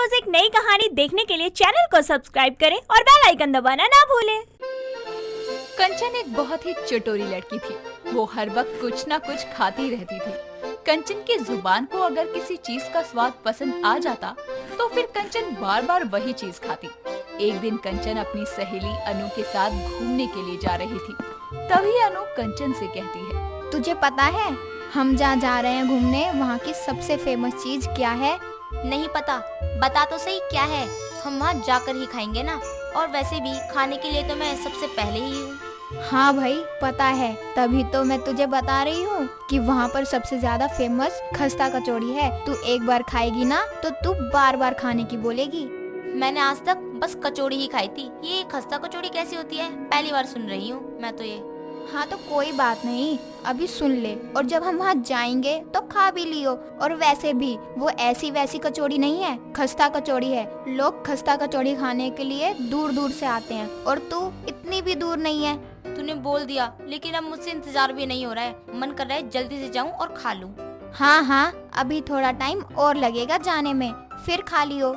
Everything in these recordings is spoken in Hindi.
रोज एक नई कहानी देखने के लिए चैनल को सब्सक्राइब करें और बेल आइकन दबाना ना भूलें। कंचन एक बहुत ही चटोरी लड़की थी। वो हर वक्त कुछ ना कुछ खाती रहती थी। कंचन की जुबान को अगर किसी चीज का स्वाद पसंद आ जाता तो फिर कंचन बार बार वही चीज खाती। एक दिन कंचन अपनी सहेली अनु के साथ घूमने के लिए जा रही थी। तभी अनु कंचन से कहती है, तुझे पता है हम जहाँ जा रहे हैं घूमने वहाँ की सबसे फेमस चीज क्या है? नहीं पता, बता तो सही क्या है। हम वहाँ जाकर ही खाएंगे ना, और वैसे भी खाने के लिए तो मैं सबसे पहले ही हूँ। हाँ भाई पता है, तभी तो मैं तुझे बता रही हूँ कि वहाँ पर सबसे ज्यादा फेमस खस्ता कचौड़ी है। तू एक बार खाएगी ना तो तू बार बार खाने की बोलेगी। मैंने आज तक बस कचौड़ी ही खाई थी, ये खस्ता कचौड़ी कैसी होती है पहली बार सुन रही हूँ मैं तो ये। हाँ तो कोई बात नहीं, अभी सुन ले, और जब हम वहाँ जाएंगे तो खा भी लियो। और वैसे भी वो ऐसी वैसी कचौड़ी नहीं है, खस्ता कचौड़ी है। लोग खस्ता कचौड़ी खाने के लिए दूर दूर से आते हैं, और तू इतनी भी दूर नहीं है। तूने बोल दिया, लेकिन अब मुझसे इंतजार भी नहीं हो रहा है। मन कर रहा है जल्दी से जाऊं और खा लूं। हाँ, अभी थोड़ा टाइम और लगेगा जाने में, फिर खा लियो।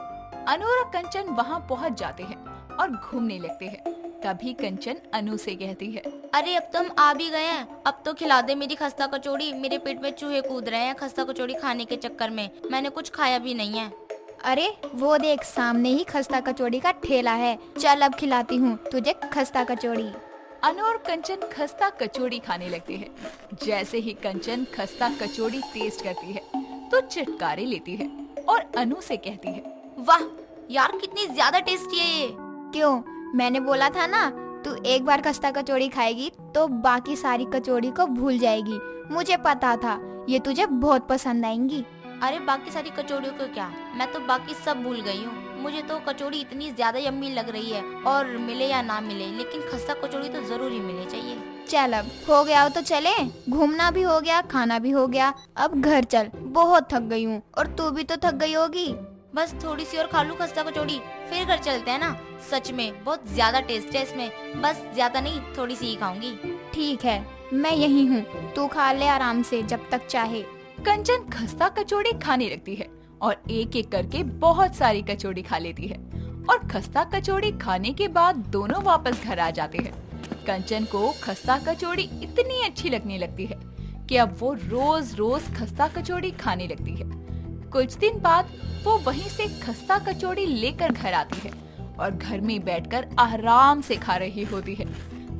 अनु और कंचन वहाँ पहुँच जाते हैं और घूमने लगते हैं। तभी कंचन अनु से कहती है, अरे अब तो हम आ भी गए हैं, अब तो खिला दे मेरी खस्ता कचौड़ी। मेरे पेट में चूहे कूद रहे हैं खस्ता कचौड़ी खाने के चक्कर में। मैंने कुछ खाया भी नहीं है। अरे वो देख, सामने ही खस्ता कचौड़ी का ठेला है। चल अब खिलाती हूँ तुझे खस्ता कचौड़ी। अनु और कंचन खस्ता कचौड़ी खाने लगते हैं। जैसे ही कंचन खस्ता कचौड़ी टेस्ट करती है तो चटकारे लेती है और अनु से कहती है, वाह यार, कितनी ज्यादा टेस्टी है ये। क्यों, मैंने बोला था ना, तू एक बार खस्ता कचौड़ी खाएगी तो बाकी सारी कचौड़ी को भूल जाएगी। मुझे पता था ये तुझे बहुत पसंद आएंगी। अरे बाकी सारी कचौड़ियों को क्या, मैं तो बाकी सब भूल गई हूँ। मुझे तो कचौड़ी इतनी ज्यादा यम्मी लग रही है, और मिले या ना मिले लेकिन खस्ता कचौड़ी तो जरूरी मिलनी चाहिए। चल अब हो गया हो तो चले, घूमना भी हो गया, खाना भी हो गया, अब घर चल। बहुत थक गई हूँ, और तू भी तो थक गई होगी। बस थोड़ी सी और खा लूं खस्ता कचौड़ी, फिर घर चलते हैं ना। सच में बहुत ज्यादा टेस्ट है इसमें, बस ज्यादा नहीं थोड़ी सी ही खाऊंगी। ठीक है, मैं यही हूँ, तू खा ले आराम से जब तक चाहे। कंचन खस्ता कचौड़ी खाने लगती है और एक एक करके बहुत सारी कचौड़ी खा लेती है। और खस्ता कचौड़ी खाने के बाद दोनों वापस घर आ जाते हैं। कंचन को खस्ता कचौड़ी इतनी अच्छी लगने लगती है कि अब वो रोज रोज खस्ता कचौड़ी खाने लगती है। कुछ दिन बाद वो वहीं से खस्ता कचौड़ी लेकर घर आती है और घर में बैठकर आराम से खा रही होती है।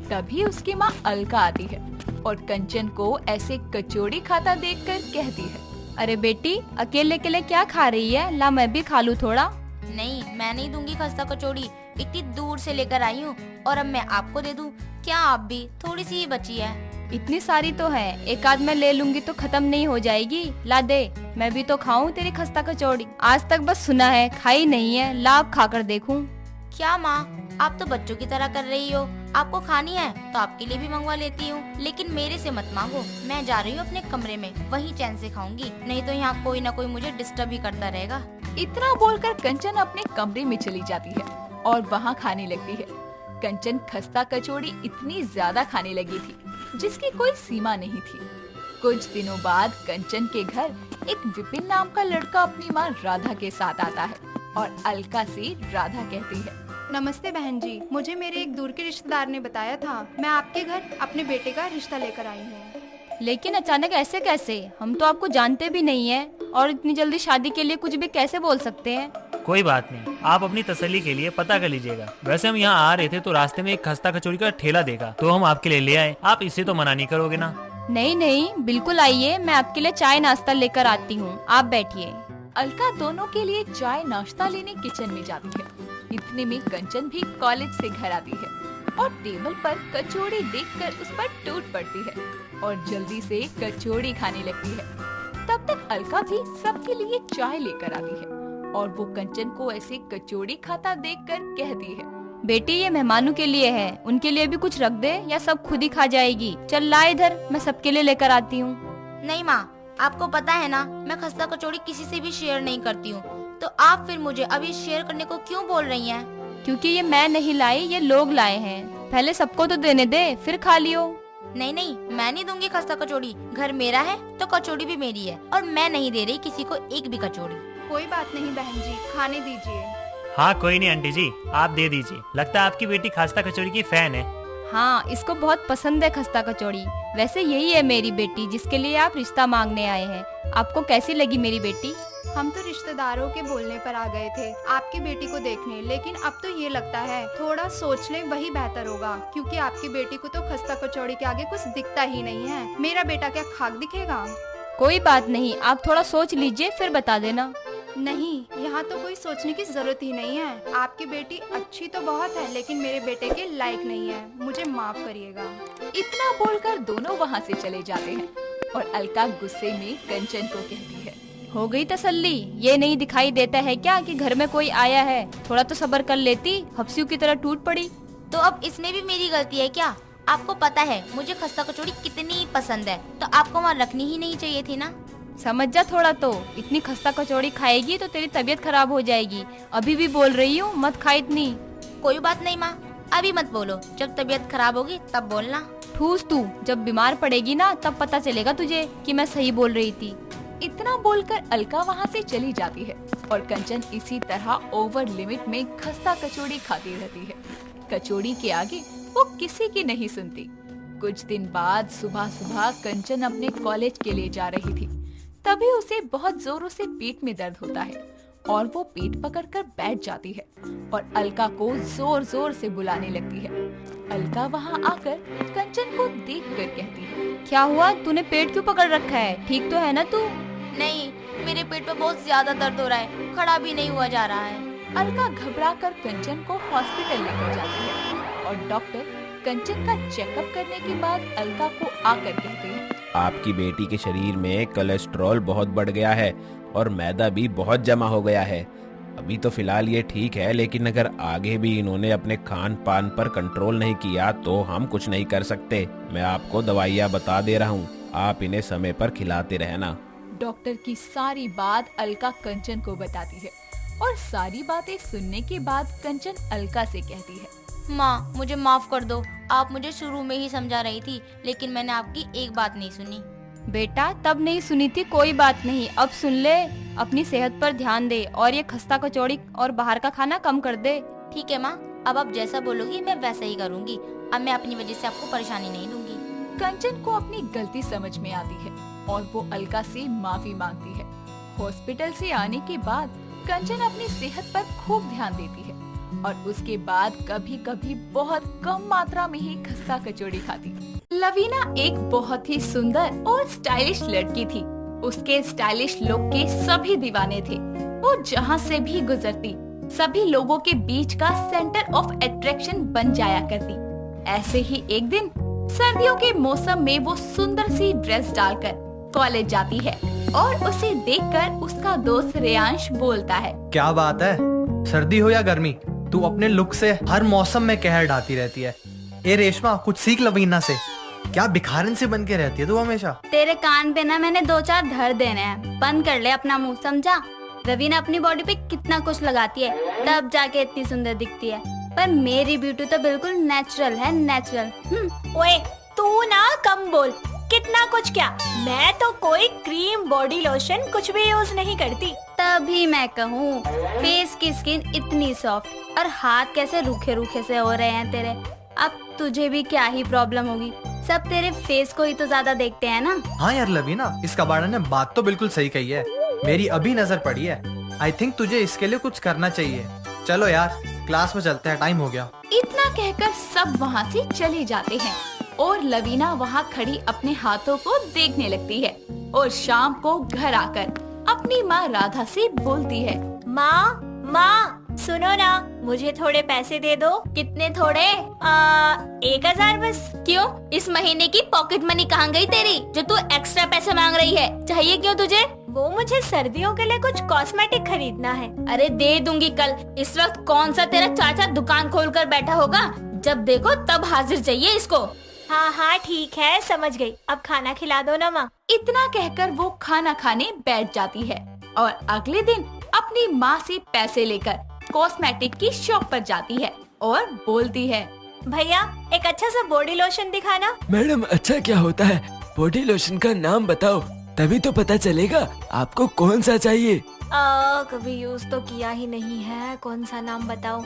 तभी उसकी माँ अलका आती है और कंचन को ऐसे कचौड़ी खाता देखकर कहती है, अरे बेटी, अकेले अकेले क्या खा रही है? ला मैं भी खा लूं थोड़ा। नहीं, मैं नहीं दूंगी खस्ता कचौड़ी, इतनी दूर से लेकर आई हूँ, और अब मैं आपको दे दूं क्या? आप भी, थोड़ी सी ही बची है। इतनी सारी तो है, एक आध मैं ले लूंगी तो खत्म नहीं हो जाएगी। ला दे, मैं भी तो खाऊं तेरी खस्ता कचौड़ी। आज तक बस सुना है, खाई नहीं है। ला अब खा कर देखूं। क्या माँ, आप तो बच्चों की तरह कर रही हो। आपको खानी है तो आपके लिए भी मंगवा लेती हूँ, लेकिन मेरे से मत मांगो। मैं जा रही हूँ अपने कमरे में, वहीं चैन से खाऊंगी, नहीं तो यहाँ कोई ना कोई मुझे डिस्टर्ब ही करता रहेगा। इतना बोलकर कंचन अपने कमरे में चली जाती है और वहाँ खाने लगती है। कंचन खस्ता कचौड़ी इतनी ज्यादा खाने लगी थी जिसकी कोई सीमा नहीं थी। कुछ दिनों बाद कंचन के घर एक विपिन नाम का लड़का अपनी माँ राधा के साथ आता है और अलका से राधा कहती है, नमस्ते बहन जी, मुझे मेरे एक दूर के रिश्तेदार ने बताया था, मैं आपके घर अपने बेटे का रिश्ता लेकर आई हूँ। लेकिन अचानक ऐसे कैसे? हम तो आपको जानते भी नहीं है, और इतनी जल्दी शादी के लिए कुछ भी कैसे बोल सकते हैं? कोई बात नहीं, आप अपनी तसल्ली के लिए पता कर लीजिएगा। वैसे हम यहाँ आ रहे थे तो रास्ते में एक खस्ता कचौड़ी का ठेला देखा, तो हम आपके लिए ले आए। आप इसे तो मना नहीं करोगे ना? नहीं, बिल्कुल आइए, मैं आपके लिए चाय नाश्ता लेकर आती हूँ, आप बैठिए। अलका दोनों के लिए चाय नाश्ता लेने किचन में जाती है। इतने में कंचन भी कॉलेज से घर आती है और टेबल पर कचौड़ी देखकर उस पर टूट पड़ती है और जल्दी से कचौड़ी खाने लगती है। तब तक अलका भी सबके लिए चाय लेकर आती है और वो कंचन को ऐसे कचौड़ी खाता देखकर कहती है, बेटी ये मेहमानों के लिए है, उनके लिए भी कुछ रख दे या सब खुद ही खा जाएगी। चल ला इधर, मैं सबके लिए लेकर आती हूँ। नहीं माँ, आपको पता है ना, मैं खस्ता कचौड़ी किसी से भी शेयर नहीं करती हूँ, तो आप फिर मुझे अभी शेयर करने को क्यों बोल रही हैं? क्योंकि ये मैं नहीं लाई, ये लोग लाए हैं। पहले सबको तो देने दे, फिर खा लियो। नहीं, मैं नहीं दूंगी खस्ता कचौड़ी। घर मेरा है तो कचौड़ी भी मेरी है, और मैं नहीं दे रही किसी को एक भी कचौड़ी। कोई बात नहीं बहन जी, खाने दीजिए। हाँ कोई नहीं आंटी जी, आप दे दीजिए। लगता है आपकी बेटी खस्ता कचौड़ी की फैन है। हाँ, इसको बहुत पसंद है खस्ता कचौड़ी। वैसे यही है मेरी बेटी जिसके लिए आप रिश्ता मांगने आए हैं। आपको कैसी लगी मेरी बेटी? हम तो रिश्तेदारों के बोलने पर आ गए थे आपकी बेटी को देखने, लेकिन अब तो ये लगता है थोड़ा सोच लें वही बेहतर होगा, क्योंकि आपकी बेटी को तो खस्ता कचौड़ी के आगे कुछ दिखता ही नहीं है। मेरा बेटा क्या खाक दिखेगा? कोई बात नहीं, आप थोड़ा सोच लीजिए फिर बता देना। नहीं, यहाँ तो कोई सोचने की जरूरत ही नहीं है। आपकी बेटी अच्छी तो बहुत है, लेकिन मेरे बेटे के लायक नहीं है। मुझे माफ करिएगा। इतना बोलकर दोनों वहाँ से चले जाते हैं और अलका गुस्से में कंचन को कहती है, हो गई तसल्ली? ये नहीं दिखाई देता है क्या कि घर में कोई आया है? थोड़ा तो सब्र कर लेती, हफ्सियों की तरह टूट पड़ी। तो अब इसमें भी मेरी गलती है क्या? आपको पता है मुझे खस्ता कचौड़ी कितनी पसंद है, तो आपको वहाँ रखनी ही नहीं चाहिए थी ना। समझ जा थोड़ा तो। इतनी खस्ता कचौड़ी खाएगी तो तेरी तबीयत खराब हो जाएगी। अभी भी बोल रही हूँ मत खा इतनी। कोई बात नहीं माँ, अभी मत बोलो, जब तबीयत खराब होगी तब बोलना। ठूस तू, जब बीमार पड़ेगी ना तब पता चलेगा तुझे कि मैं सही बोल रही थी। इतना बोलकर अलका वहाँ से चली जाती है और कंचन इसी तरह ओवर लिमिट में खस्ता कचौड़ी खाती रहती है। कचौड़ी के आगे वो किसी की नहीं सुनती। कुछ दिन बाद सुबह सुबह कंचन अपने कॉलेज के लिए जा रही थी। तभी उसे बहुत जोरों से पेट में दर्द होता है और वो पेट पकड़कर बैठ जाती है और अलका को जोर जोर से बुलाने लगती है। अलका वहाँ आकर कंचन को देखकर कहती है, क्या हुआ? तूने पेट क्यों पकड़ रखा है? ठीक तो है ना तू? नहीं, मेरे पेट में बहुत ज्यादा दर्द हो रहा है, खड़ा भी नहीं हुआ जा रहा है। अलका घबराकर कंचन को हॉस्पिटल लेकर जाती है और डॉक्टर कंचन का चेकअप करने के बाद अलका को आकर कहते हैं, आपकी बेटी के शरीर में कोलेस्ट्रॉल बहुत बढ़ गया है और मैदा भी बहुत जमा हो गया है। अभी तो फिलहाल ये ठीक है, लेकिन अगर आगे भी इन्होंने अपने खान पान पर कंट्रोल नहीं किया तो हम कुछ नहीं कर सकते। मैं आपको दवाइयाँ बता दे रहा हूँ, आप इन्हें समय पर खिलाते रहना। डॉक्टर की सारी बात अलका कंचन को बताती है और सारी बातें सुनने के बाद कंचन अलका से कहती है, माँ मुझे माफ कर दो, आप मुझे शुरू में ही समझा रही थी, लेकिन मैंने आपकी एक बात नहीं सुनी। बेटा तब नहीं सुनी थी, कोई बात नहीं, अब सुन ले। अपनी सेहत पर ध्यान दे और ये खस्ता कचौड़ी और बाहर का खाना कम कर दे। ठीक है माँ, अब आप जैसा बोलोगी मैं वैसा ही करूँगी। अब मैं अपनी वजह से आपको परेशानी नहीं दूंगी। कंचन को अपनी गलती समझ में आती है और वो अलका से माफी मांगती है। हॉस्पिटल से आने के बाद कंचन अपनी सेहत पर खूब ध्यान देती है और उसके बाद कभी कभी बहुत कम मात्रा में ही खस्ता कचौड़ी खाती। लवीना एक बहुत ही सुंदर और स्टाइलिश लड़की थी। उसके स्टाइलिश लुक के सभी दीवाने थे। वो जहाँ से भी गुजरती सभी लोगों के बीच का सेंटर ऑफ अट्रैक्शन बन जाया करती। ऐसे ही एक दिन सर्दियों के मौसम में वो सुंदर सी ड्रेस डालकर कॉलेज जाती है और उसे देखकर उसका दोस्त रेयांश बोलता है, क्या बात है, सर्दी हो या गर्मी, तू अपने लुक से हर मौसम में कहर ढाती रहती है। ए रेशमा, कुछ सीख लवीना से। क्या भिखारन से बन के रहती है तू हमेशा? तेरे कान पे ना मैंने 2-4 धर देने हैं, बंद कर ले अपना मुंह, समझा? रवीना अपनी बॉडी पे कितना कुछ लगाती है तब जाके इतनी सुंदर दिखती है, पर मेरी ब्यूटी तो बिल्कुल नेचुरल है, नेचुरल। ओए तू ना कम बोल, कितना कुछ क्या, मैं तो कोई क्रीम बॉडी लोशन कुछ भी यूज नहीं करती। तभी मैं कहूँ फेस की स्किन इतनी सॉफ्ट और हाथ कैसे रूखे रूखे से हो रहे हैं तेरे। अब तुझे भी क्या ही प्रॉब्लम होगी, सब तेरे फेस को ही तो ज्यादा देखते हैं ना। हाँ यार लवीना, इस कबाड़ा ने बात तो बिल्कुल सही कही है, मेरी अभी नजर पड़ी है। आई थिंक तुझे इसके लिए कुछ करना चाहिए। चलो यार क्लास में चलते हैं, टाइम हो गया। इतना कहकर सब वहाँ से चले जाते हैं और लवीना वहाँ खड़ी अपने हाथों को देखने लगती है और शाम को घर आकर अपनी माँ राधा से बोलती है, माँ माँ सुनो ना, मुझे थोड़े पैसे दे दो। कितने थोड़े? 1000 बस। क्यों, इस महीने की पॉकेट मनी कहाँ गई तेरी जो तू एक्स्ट्रा पैसे मांग रही है? चाहिए क्यों तुझे? वो मुझे सर्दियों के लिए कुछ कॉस्मेटिक खरीदना है। अरे दे दूंगी कल। इस वक्त कौन सा तेरा चाचा दुकान खोलकर बैठा होगा, जब देखो तब हाजिर चाहिए इसको। हाँ हाँ ठीक है, समझ गई, अब खाना खिला दो ना माँ। इतना कहकर वो खाना खाने बैठ जाती है और अगले दिन अपनी माँ से पैसे लेकर कॉस्मेटिक की शॉप पर जाती है और बोलती है, भैया एक अच्छा सा बॉडी लोशन दिखाना। मैडम अच्छा क्या होता है? बॉडी लोशन का नाम बताओ। तभी तो पता चलेगा आपको कौन सा चाहिए। कभी यूज तो किया ही नहीं है, कौन सा नाम बताओ।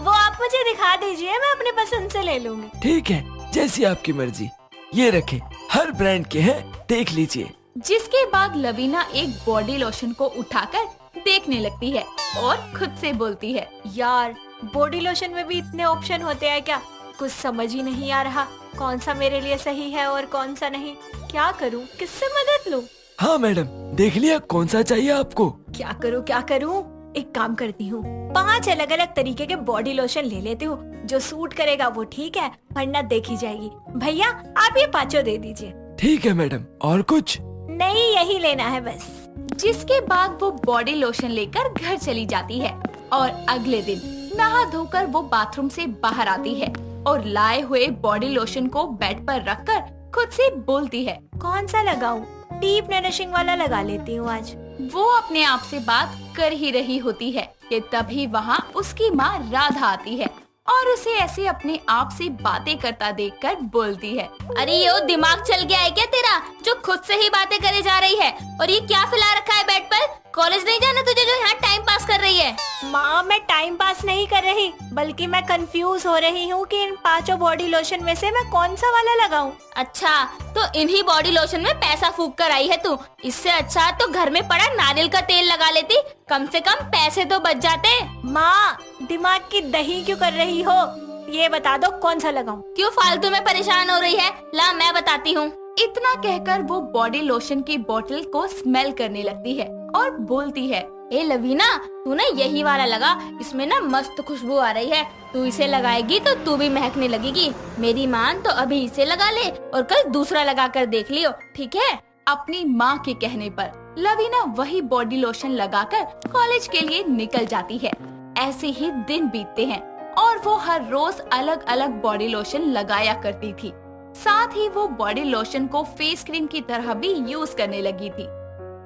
वो आप मुझे दिखा दीजिए, मैं अपनी पसंद से ले लूंगी। ठीक है, जैसी आपकी मर्जी। ये रखे, हर ब्रांड के हैं, देख लीजिए। जिसके बाद लवीना एक बॉडी लोशन को उठाकर देखने लगती है और खुद से बोलती है, यार बॉडी लोशन में भी इतने ऑप्शन होते हैं क्या? कुछ समझ ही नहीं आ रहा कौन सा मेरे लिए सही है और कौन सा नहीं। क्या करूं, किससे मदद लूं? हाँ मैडम, देख लिया कौन सा चाहिए आपको? क्या करूं? एक काम करती हूँ, 5 अलग अलग तरीके के बॉडी लोशन ले लेती हूँ। जो सूट करेगा वो ठीक है, वरना देखी जाएगी। भैया आप ये 5 दे दीजिए। ठीक है मैडम, और कुछ? नहीं, यही लेना है बस। जिसके बाद वो बॉडी लोशन लेकर घर चली जाती है और अगले दिन नहा धोकर वो बाथरूम से बाहर आती है और लाए हुए बॉडी लोशन को बेड पर रखकर खुद से बोलती है, कौन सा लगाऊं? डीप नरिशिंग वाला लगा लेती हूँ आज। वो अपने आप से बात कर ही रही होती है कि तभी वहाँ उसकी माँ राधा आती है और उसे ऐसे अपने आप से बातें करता देखकर बोलती है, अरे ये दिमाग चल गया है क्या तेरा, जो खुद से ही बातें करे जा रही है? और ये क्या फैला रखा है बेड पर? कॉलेज नहीं जाना तुझे जो यहाँ टाइम पास कर रही है? माँ मैं टाइम पास नहीं कर रही, बल्कि मैं कंफ्यूज हो रही हूँ कि इन 5 बॉडी लोशन में से मैं कौन सा वाला लगाऊं। अच्छा, तो इन्हीं बॉडी लोशन में पैसा फूक कर आई है तू? इससे अच्छा तो घर में पड़ा नारियल का तेल लगा लेती, कम से कम पैसे तो बच जाते। माँ दिमाग की दही क्यों कर रही हो? ये बता दो कौन सा लगाऊं? क्यों फालतू में परेशान हो रही है? ला मैं बताती हूँ। इतना कहकर वो बॉडी लोशन की बोतल को स्मेल करने लगती है और बोलती है, ए लवीना, तू ना यही वाला लगा, इसमें ना मस्त खुशबू आ रही है। तू इसे लगाएगी तो तू भी महकने लगेगी। मेरी मान तो अभी इसे लगा ले और कल दूसरा लगा कर देख लियो, ठीक है? अपनी माँ के कहने पर लवीना वही बॉडी लोशन लगाकर कॉलेज के लिए निकल जाती है। ऐसे ही दिन बीतते हैं और वो हर रोज अलग अलग बॉडी लोशन लगाया करती थी। साथ ही वो बॉडी लोशन को फेस क्रीम की तरह भी यूज करने लगी थी।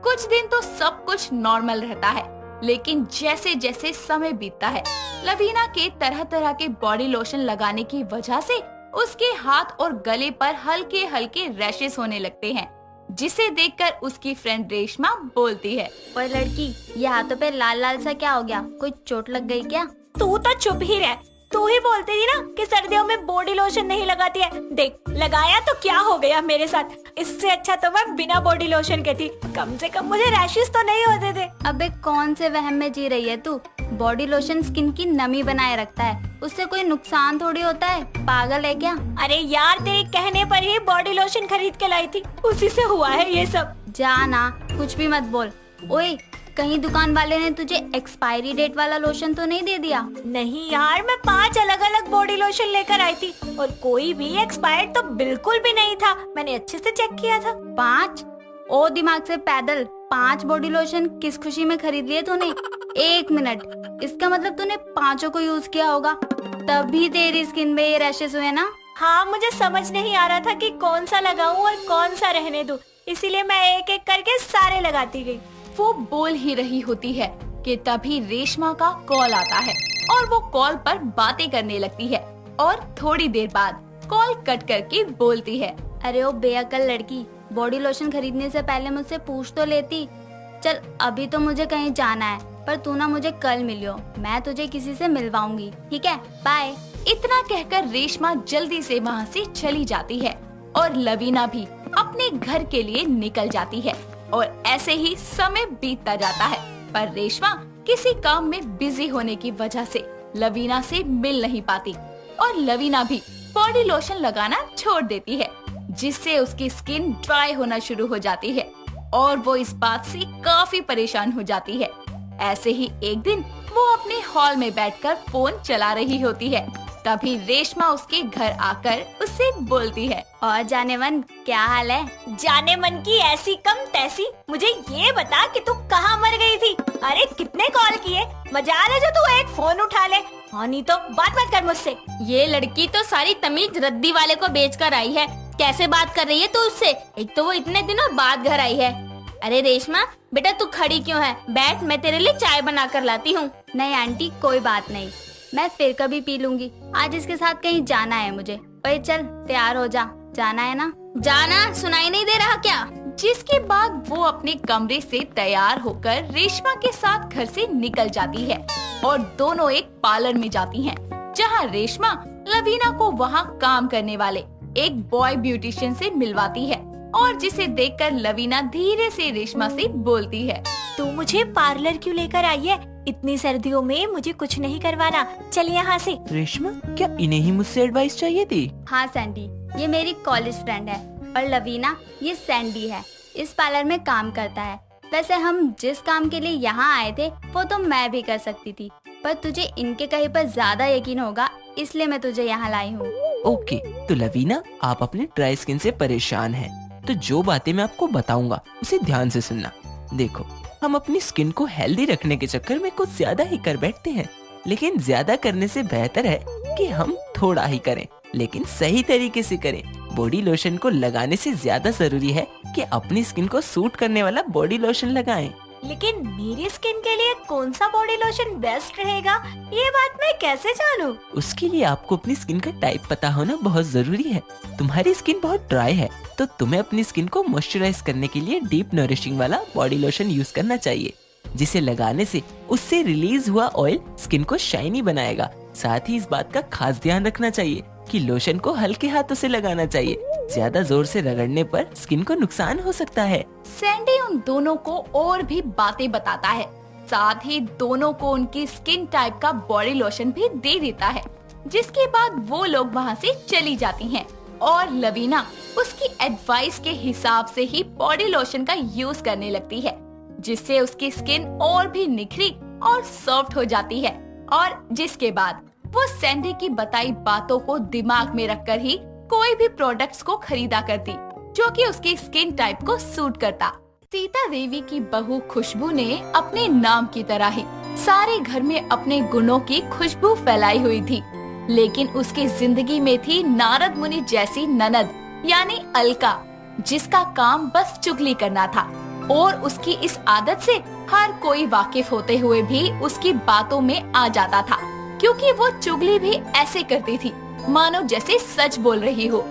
कुछ दिन तो सब कुछ नॉर्मल रहता है, लेकिन जैसे जैसे समय बीतता है, लवीना के तरह तरह के बॉडी लोशन लगाने की वजह से उसके हाथ और गले पर हल्के हल्के रैशेस होने लगते हैं, जिसे देखकर उसकी फ्रेंड रेशमा बोलती है, ओए लड़की, ये हाथों पे लाल लाल सा क्या हो गया? कोई चोट लग गई क्या? तू तो चुप ही रह। तू ही बोलती थी ना कि सर्दियों में बॉडी लोशन नहीं लगाती है। देख लगाया तो क्या हो गया मेरे साथ। इससे अच्छा तो मैं बिना बॉडी लोशन के थी, कम से कम मुझे रैशेस तो नहीं होते थे। अबे कौन से वहम में जी रही है तू? बॉडी लोशन स्किन की नमी बनाए रखता है, उससे कोई नुकसान थोड़ी होता है। पागल है क्या? अरे यार तेरे कहने पर ही बॉडी लोशन खरीद के लाई थी, उसी से हुआ है ये सब। जा ना, कुछ भी मत बोल। ओए, कहीं दुकान वाले ने तुझे एक्सपायरी डेट वाला लोशन तो नहीं दे दिया? नहीं यार, मैं 5 अलग अलग बॉडी लोशन लेकर आई थी और कोई भी एक्सपायर्ड तो बिल्कुल भी नहीं था। मैंने अच्छे से चेक किया था। 5? ओ दिमाग से पैदल, 5 बॉडी लोशन किस खुशी में खरीद लिए तूने? 1 मिनट, इसका मतलब तूने 5 को यूज किया होगा, तभी तेरी स्किन में ये रैशेस हुए ना? हाँ, मुझे समझ नहीं आ रहा था कि कौन सा लगाऊं और कौन सा रहने दूं, इसीलिए मैं एक एक करके सारे लगाती गई। वो बोल ही रही होती है कि तभी रेशमा का कॉल आता है और वो कॉल पर बातें करने लगती है और थोड़ी देर बाद कॉल कट करके बोलती है, अरे ओ बेअकल लड़की, बॉडी लोशन खरीदने से पहले मुझसे पूछ तो लेती। चल अभी तो मुझे कहीं जाना है, पर तू ना मुझे कल मिलियो, मैं तुझे किसी से मिलवाऊंगी, ठीक है? बाय। इतना कहकर रेशमा जल्दी से वहाँ से चली जाती है और लवीना भी अपने घर के लिए निकल जाती है और ऐसे ही समय बीतता जाता है। पर रेशमा किसी काम में बिजी होने की वजह से लवीना से मिल नहीं पाती और लवीना भी बॉडी लोशन लगाना छोड़ देती है, जिससे उसकी स्किन ड्राई होना शुरू हो जाती है और वो इस बात से काफी परेशान हो जाती है। ऐसे ही एक दिन वो अपने हॉल में बैठकर फोन चला रही होती है, तभी रेशमा उसके घर आकर उससे बोलती है, और जाने मन, क्या हाल है? जाने मन की ऐसी कम तैसी, मुझे ये बता कि तू कहाँ मर गई थी? अरे कितने कॉल किए, मजाल है जो तू एक फोन उठा ले। हाँ नहीं तो बात मत कर मुझसे। ये लड़की तो सारी तमीज रद्दी वाले को बेच कर आई है, कैसे बात कर रही है तू उससे? एक तो वो इतने दिनों बाद घर आई है। अरे रेशमा बेटा, तू खड़ी क्यों है? बैठ, मैं तेरे लिए चाय बना कर लाती हूँ। नहीं आंटी, कोई बात नहीं, मैं फिर कभी पी लूंगी, आज इसके साथ कहीं जाना है मुझे। ओए चल तैयार हो जा, जाना है ना? जाना सुनाई नहीं दे रहा क्या? जिसके बाद वो अपने कमरे से तैयार होकर रेशमा के साथ घर से निकल जाती है और दोनों एक पार्लर में जाती हैं, जहां रेशमा लवीना को वहां काम करने वाले एक बॉय ब्यूटिशियन से मिलवाती है और जिसे देखकर लवीना धीरे से रेशमा से बोलती है, तू मुझे पार्लर क्यों लेकर आई है? इतनी सर्दियों में मुझे कुछ नहीं करवाना, चल यहाँ से। रेशमा, क्या इन्हें ही मुझसे एडवाइस चाहिए थी? हाँ सैंडी, ये मेरी कॉलेज फ्रेंड है और लवीना ये सैंडी है, इस पार्लर में काम करता है। वैसे हम जिस काम के लिए यहाँ आए थे वो तो मैं भी कर सकती थी, पर तुझे इनके कहे पर ज्यादा यकीन होगा इसलिए मैं तुझे यहाँ लाई हूँ। ओके, तो लवीना, आप अपने ड्राई स्किन से परेशान हैं, तो जो बातें मैं आपको बताऊंगा उसे ध्यान से सुनना। देखो, हम अपनी स्किन को हेल्दी रखने के चक्कर में कुछ ज्यादा ही कर बैठते हैं, लेकिन ज्यादा करने से बेहतर है कि हम थोड़ा ही करें, लेकिन सही तरीके से करें। बॉडी लोशन को लगाने से ज्यादा जरूरी है कि अपनी स्किन को सूट करने वाला बॉडी लोशन लगाएं। लेकिन मेरी स्किन के लिए कौन सा बॉडी लोशन बेस्ट रहेगा, ये बात मैं कैसे जानूं? उसके लिए आपको अपनी स्किन का टाइप पता होना बहुत जरूरी है। तुम्हारी स्किन बहुत ड्राई है, तो तुम्हें अपनी स्किन को मॉइस्चराइज करने के लिए डीप नरिशिंग वाला बॉडी लोशन यूज करना चाहिए, जिसे लगाने से उससे रिलीज हुआ ऑयल स्किन को शाइनी बनाएगा। साथ ही इस बात का खास ध्यान रखना चाहिए कि लोशन को हल्के हाथों से लगाना चाहिए, ज्यादा जोर से रगड़ने पर स्किन को नुकसान हो सकता है। सैंडी उन दोनों को और भी बातें बताता है, साथ ही दोनों को उनकी स्किन टाइप का बॉडी लोशन भी दे देता है, जिसके बाद वो लोग वहाँ से चली जाती हैं और लवीना उसकी एडवाइस के हिसाब से ही बॉडी लोशन का यूज करने लगती है, जिससे उसकी स्किन और भी निखरी और सॉफ्ट हो जाती है और जिसके बाद वो सैंडी की बताई बातों को दिमाग में रखकर ही कोई भी प्रोडक्ट्स को खरीदा करती जो कि उसकी स्किन टाइप को सूट करता। सीता देवी की बहू खुशबू ने अपने नाम की तरह ही सारे घर में अपने गुणों की खुशबू फैलाई हुई थी, लेकिन उसकी जिंदगी में थी नारद मुनि जैसी ननद यानी अलका, जिसका काम बस चुगली करना था और उसकी इस आदत से हर कोई वाकिफ होते हुए भी उसकी बातों में आ जाता था, क्योंकि वो चुगली भी ऐसे करती थी मानो जैसे सच बोल रही हो।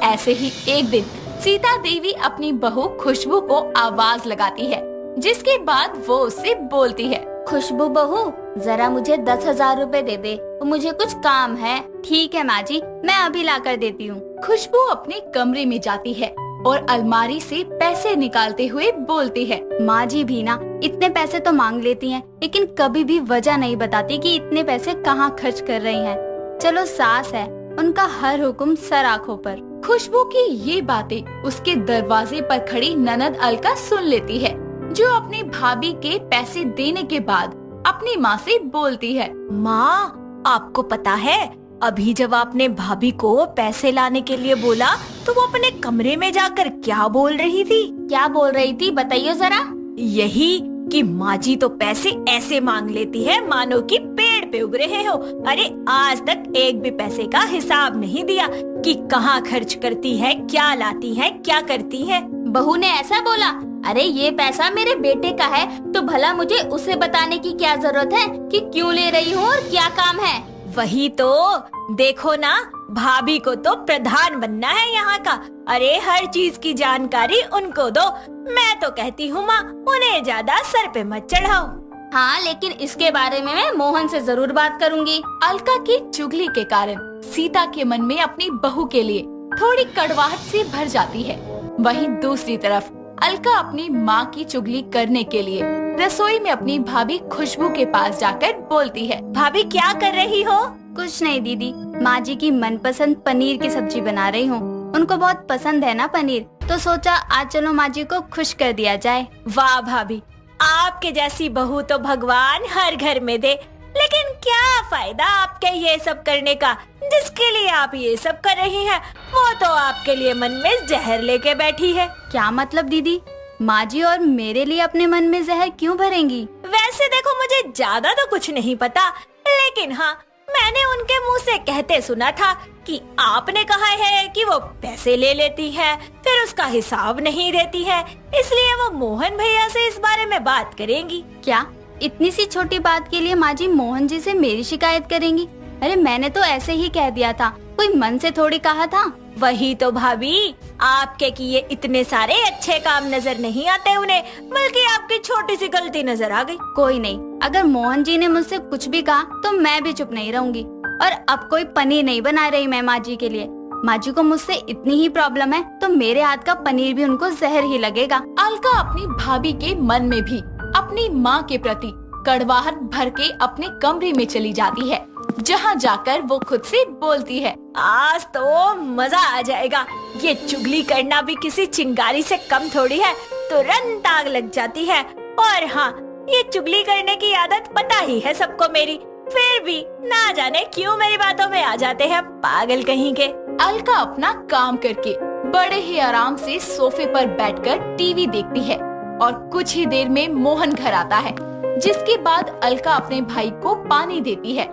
ऐसे ही एक दिन सीता देवी अपनी बहू खुशबू को आवाज लगाती है, जिसके बाद वो उससे बोलती है, खुशबू बहू जरा मुझे 10,000 रुपए दे दे, मुझे कुछ काम है। ठीक है माँ जी, मैं अभी ला कर देती हूँ। खुशबू अपने कमरे में जाती है और अलमारी से पैसे निकालते हुए बोलती है, माँ जी भी ना इतने पैसे तो मांग लेती हैं, लेकिन कभी भी वजह नहीं बताती कि इतने पैसे कहाँ खर्च कर रही हैं। चलो सास है, उनका हर हुक्म सर आँखों पर। खुशबू की ये बातें उसके दरवाजे पर खड़ी ननद अलका सुन लेती है, जो अपनी भाभी के पैसे देने के बाद अपनी माँ से बोलती है, माँ आपको पता है अभी जब आपने भाभी को पैसे लाने के लिए बोला तो वो अपने कमरे में जाकर क्या बोल रही थी? क्या बोल रही थी बताइए जरा। यही कि माँ जी तो पैसे ऐसे मांग लेती है मानो कि पेड़ पे उग रहे हो। अरे आज तक एक भी पैसे का हिसाब नहीं दिया कि कहाँ खर्च करती है, क्या लाती है, क्या करती है। बहू ने ऐसा बोला? अरे ये पैसा मेरे बेटे का है तो भला मुझे उसे बताने की क्या जरूरत है कि क्यों ले रही हूँ और क्या काम है। वही तो देखो ना, भाभी को तो प्रधान बनना है यहाँ का। अरे हर चीज की जानकारी उनको दो। मैं तो कहती हूँ माँ, उन्हें ज्यादा सर पे मत चढ़ाओ। हाँ, लेकिन इसके बारे में मैं मोहन से जरूर बात करूँगी। अलका की चुगली के कारण सीता के मन में अपनी बहू के लिए थोड़ी कड़वाहट सी भर जाती है। वहीं दूसरी तरफ अलका अपनी माँ की चुगली करने के लिए रसोई में अपनी भाभी खुशबू के पास जाकर बोलती है, भाभी क्या कर रही हो? कुछ नहीं दीदी, माँ जी की मनपसंद पनीर की सब्जी बना रही हूँ। उनको बहुत पसंद है ना पनीर, तो सोचा आज चलो माँ जी को खुश कर दिया जाए। वाह भाभी, आपके जैसी बहू तो भगवान हर घर में दे। लेकिन क्या फायदा आपके ये सब करने का? जिसके लिए आप ये सब कर रही हैं, वो तो आपके लिए मन में जहर लेके बैठी है। क्या मतलब दीदी? माँ जी और मेरे लिए अपने मन में जहर क्यों भरेंगी? वैसे देखो, मुझे ज्यादा तो कुछ नहीं पता, लेकिन हाँ, मैंने उनके मुंह से कहते सुना था कि आपने कहा है कि वो पैसे ले लेती है, फिर उसका हिसाब नहीं देती है, इसलिए वो मोहन भैया से इस बारे में बात करेंगी। क्या इतनी सी छोटी बात के लिए माँ जी मोहन जी से मेरी शिकायत करेंगी? अरे मैंने तो ऐसे ही कह दिया था, कोई मन से थोड़ी कहा था। वही तो भाभी, आपके किए इतने सारे अच्छे काम नजर नहीं आते उन्हें, बल्कि आपकी छोटी सी गलती नजर आ गई। कोई नहीं, अगर मोहन जी ने मुझसे कुछ भी कहा तो मैं भी चुप नहीं रहूंगी। और अब कोई पनीर नहीं बना रही मैं माँ जी के लिए। माँ जी को मुझसे इतनी ही प्रॉब्लम है तो मेरे हाथ का पनीर भी उनको जहर ही लगेगा। अलका अपनी भाभी के मन में भी अपनी माँ के प्रति कड़वाहट भर के अपने कमरे में चली जाती है, जहाँ जाकर वो खुद से बोलती है, आज तो मजा आ जाएगा। ये चुगली करना भी किसी चिंगारी से कम थोड़ी है, तुरंत आग लग जाती है। और हाँ, ये चुगली करने की आदत पता ही है सबको मेरी, फिर भी ना जाने क्यों मेरी बातों में आ जाते हैं पागल कहीं के। अलका अपना काम करके बड़े ही आराम से सोफे पर बैठकर टीवी देखती है और कुछ ही देर में मोहन घर आता है, जिसके बाद अलका अपने भाई को पानी देती है।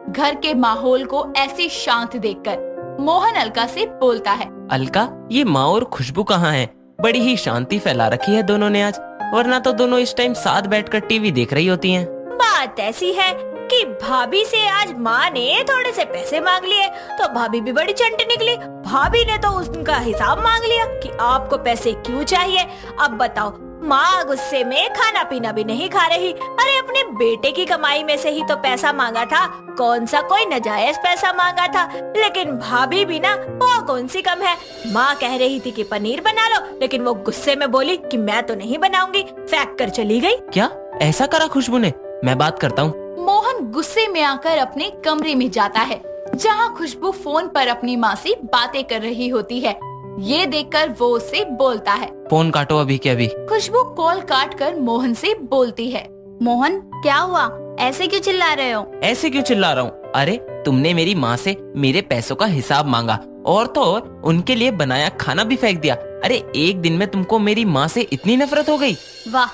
घर के माहौल को ऐसे शांत देखकर मोहन अलका से बोलता है, अलका, ये माँ और खुशबू कहाँ हैं? बड़ी ही शांति फैला रखी है दोनों ने आज, वरना तो दोनों इस टाइम साथ बैठकर टीवी देख रही होती हैं। बात ऐसी है कि भाभी से आज माँ ने थोड़े से पैसे मांग लिए, तो भाभी भी बड़ी चंट निकली। भाभी ने तो उनका हिसाब मांग लिया कि आपको पैसे क्यों चाहिए। अब बताओ, माँ गुस्से में खाना पीना भी नहीं खा रही। अरे अपने बेटे की कमाई में से ही तो पैसा मांगा था, कौन सा कोई नाजायज पैसा मांगा था। लेकिन भाभी भी ना, वो कौन सी कम है। माँ कह रही थी कि पनीर बना लो, लेकिन वो गुस्से में बोली कि मैं तो नहीं बनाऊंगी, फेंक कर चली गई। क्या ऐसा करा खुशबू ने? मैं बात करता हूँ। मोहन गुस्से में आकर अपने कमरे में जाता है, जहाँ खुशबू फोन पर अपनी माँ से बातें कर रही होती है। ये देखकर वो उससे बोलता है, फोन काटो अभी के अभी। खुशबू कॉल काट कर मोहन से बोलती है, मोहन क्या हुआ, ऐसे क्यों चिल्ला रहे हो? ऐसे क्यों चिल्ला रहा हूँ? अरे तुमने मेरी माँ से मेरे पैसों का हिसाब मांगा, और तो और उनके लिए बनाया खाना भी फेंक दिया। अरे एक दिन में तुमको मेरी माँ से इतनी नफरत हो गई। वाह,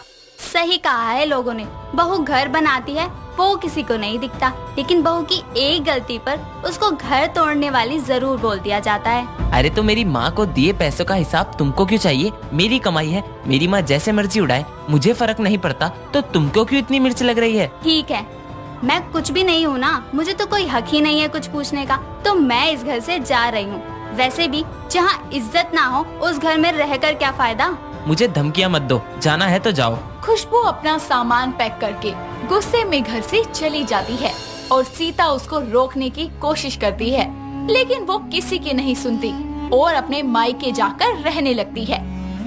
सही कहा है लोगों ने। बहू घर बनाती है वो किसी को नहीं दिखता, लेकिन बहू की एक गलती पर उसको घर तोड़ने वाली जरूर बोल दिया जाता है। अरे तो मेरी माँ को दिए पैसों का हिसाब तुमको क्यों चाहिए? मेरी कमाई है, मेरी माँ जैसे मर्जी उड़ाए, मुझे फर्क नहीं पड़ता। तो तुमको क्यों इतनी मिर्च लग रही है? ठीक है, मैं कुछ भी नहीं हूँ ना, मुझे तो कोई हक ही नहीं है कुछ पूछने का, तो मैं इस घर से जा रही हूँ। वैसे भी जहाँ इज्जत ना हो उस घर में रहकर क्या फायदा। मुझे धमकियाँ मत दो, जाना है तो जाओ। खुशबू अपना सामान पैक करके गुस्से में घर से चली जाती है और सीता उसको रोकने की कोशिश करती है, लेकिन वो किसी की नहीं सुनती और अपने मायके जाकर रहने लगती है।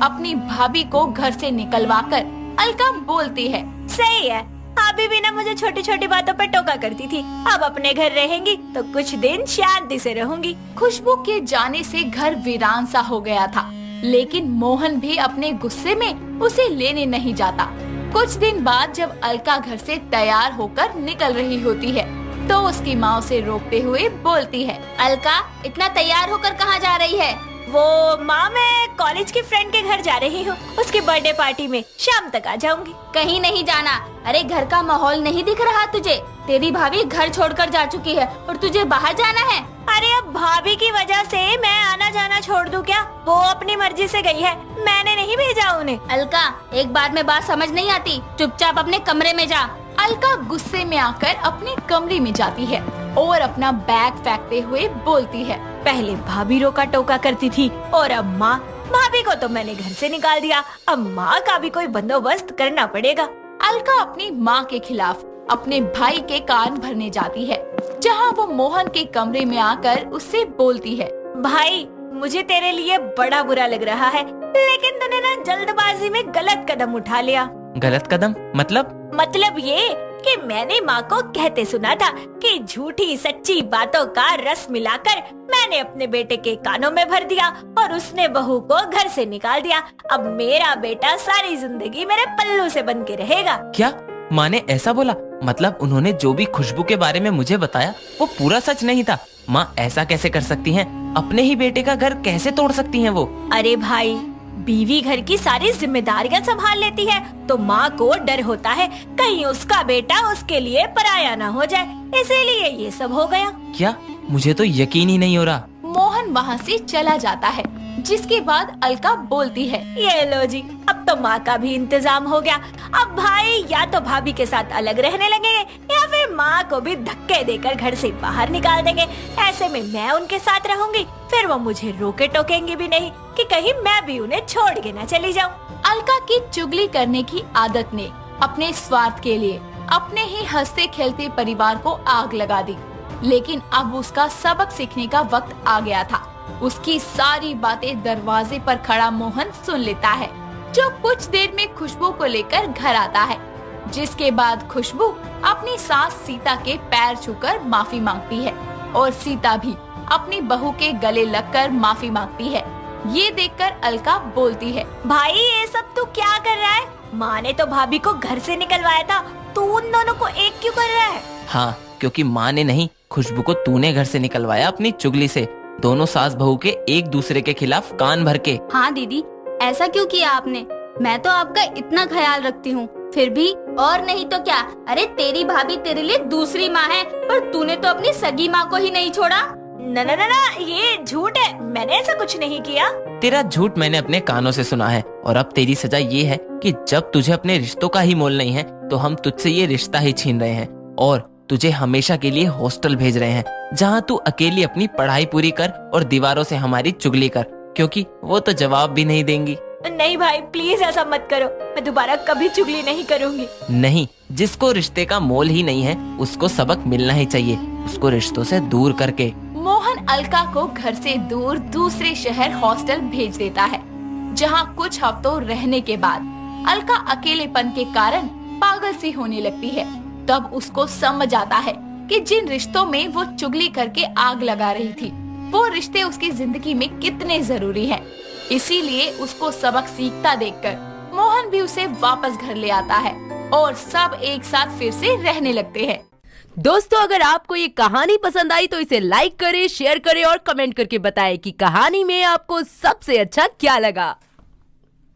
अपनी भाभी को घर से निकलवाकर अलका बोलती है, सही है, भाभी भी ना मुझे छोटी छोटी बातों पर टोका करती थी, अब अपने घर रहेंगी तो कुछ दिन शांति से रहूंगी। खुशबू के जाने से घर वीरान सा हो गया था, लेकिन मोहन भी अपने गुस्से में उसे लेने नहीं जाता। कुछ दिन बाद जब अलका घर से तैयार होकर निकल रही होती है, तो उसकी माँ उसे रोकते हुए बोलती है, अलका, इतना तैयार होकर कहाँ जा रही है? वो माँ, मैं कॉलेज की फ्रेंड के घर जा रही हूँ, उसकी बर्थडे पार्टी में शाम तक आ जाऊंगी। कहीं नहीं जाना। अरे घर का माहौल नहीं दिख रहा तुझे? तेरी भाभी घर छोड़कर जा चुकी है और तुझे बाहर जाना है। अरे अब भाभी की वजह से मैं आना जाना छोड़ दूं क्या? वो अपनी मर्जी से गई है, मैंने नहीं भेजा उन्हें। अलका, एक बार में बात समझ नहीं आती, चुपचाप अपने कमरे में जा। अलका गुस्से में आकर अपने कमरे में जाती है और अपना बैग फेंकते हुए बोलती है, पहले भाभी रोका टोका करती थी और अब माँ। भाभी को तो मैंने घर से निकाल दिया, अब माँ का भी कोई बंदोबस्त करना पड़ेगा। अलका अपनी माँ के खिलाफ अपने भाई के कान भरने जाती है, जहाँ वो मोहन के कमरे में आकर उससे बोलती है, भाई मुझे तेरे लिए बड़ा बुरा लग रहा है, लेकिन तूने ना जल्दबाजी में गलत कदम उठा लिया। गलत कदम मतलब ये कि मैंने माँ को कहते सुना था कि झूठी सच्ची बातों का रस मिलाकर मैंने अपने बेटे के कानों में भर दिया और उसने बहू को घर से निकाल दिया। अब मेरा बेटा सारी जिंदगी मेरे पल्लू से बन के रहेगा। क्या माँ ने ऐसा बोला? मतलब उन्होंने जो भी खुशबू के बारे में मुझे बताया वो पूरा सच नहीं था? माँ ऐसा कैसे कर सकती हैं? अपने ही बेटे का घर कैसे तोड़ सकती हैं वो? अरे भाई, बीवी घर की सारी जिम्मेदारियां संभाल लेती है तो माँ को डर होता है कहीं उसका बेटा उसके लिए पराया ना हो जाए, इसीलिए ये सब हो गया। क्या? मुझे तो यकीन ही नहीं हो रहा। मोहन वहाँ से चला जाता है, जिसके बाद अलका बोलती है, ये लो जी, अब तो माँ का भी इंतजाम हो गया। अब भाई या तो भाभी के साथ अलग रहने लगेंगे या फिर माँ को भी धक्के देकर घर से बाहर निकाल देंगे। ऐसे में मैं उनके साथ रहूंगी, फिर वो मुझे रोके टोकेंगे भी नहीं कि कहीं मैं भी उन्हें छोड़ के न चली जाऊँ। अलका की चुगली करने की आदत ने अपने स्वार्थ के लिए अपने ही हंसते खेलते परिवार को आग लगा दी। लेकिन अब उसका सबक सीखने का वक्त आ गया था। उसकी सारी बातें दरवाजे पर खड़ा मोहन सुन लेता है, जो कुछ देर में खुशबू को लेकर घर आता है। जिसके बाद खुशबू अपनी सास सीता के पैर छूकर माफी मांगती है और सीता भी अपनी बहू के गले लगकर माफी मांगती है। ये देखकर अलका बोलती है, भाई ये सब तू क्या कर रहा है? माँ ने तो भाभी को घर से निकलवाया था, तू उन दोनों को एक क्यों कर रहा है? हाँ, क्योंकि माँ ने नहीं, खुशबू को तूने घर से निकलवाया अपनी चुगली से। दोनों सास बहू के एक दूसरे के खिलाफ कान भर के। हाँ दीदी, ऐसा क्यों किया आपने? मैं तो आपका इतना ख्याल रखती हूँ, फिर भी। और नहीं तो क्या, अरे तेरी भाभी तेरे लिए दूसरी माँ है, पर तूने तो अपनी सगी माँ को ही नहीं छोड़ा। ना ना ना ना, ये झूठ है, मैंने ऐसा कुछ नहीं किया। तेरा झूठ मैंने अपने कानों से सुना है, और अब तेरी सजा ये है कि जब तुझे अपने रिश्तों का ही मोल नहीं है तो हम तुझसे ये रिश्ता ही छीन रहे हैं और तुझे हमेशा के लिए हॉस्टल भेज रहे हैं, जहाँ तू अकेली अपनी पढ़ाई पूरी कर और दीवारों से हमारी चुगली कर, क्योंकि वो तो जवाब भी नहीं देंगी। नहीं भाई, प्लीज ऐसा मत करो, मैं दोबारा कभी चुगली नहीं करूँगी। नहीं, जिसको रिश्ते का मोल ही नहीं है उसको सबक मिलना ही चाहिए, उसको रिश्तों से दूर करके। मोहन अलका को घर से दूर दूसरे शहर हॉस्टल भेज देता है, जहाँ कुछ हफ्तों रहने के बाद अलका अकेलेपन के कारण पागल सी होने लगती है। तब उसको समझ आता है कि जिन रिश्तों में वो चुगली करके आग लगा रही थी, वो रिश्ते उसकी जिंदगी में कितने जरूरी हैं। इसीलिए उसको सबक सीखता देखकर मोहन भी उसे वापस घर ले आता है और सब एक साथ फिर से रहने लगते हैं। दोस्तों, अगर आपको ये कहानी पसंद आई तो इसे लाइक करें, शेयर करें और कमेंट करके बताएं कि कहानी में आपको सबसे अच्छा क्या लगा।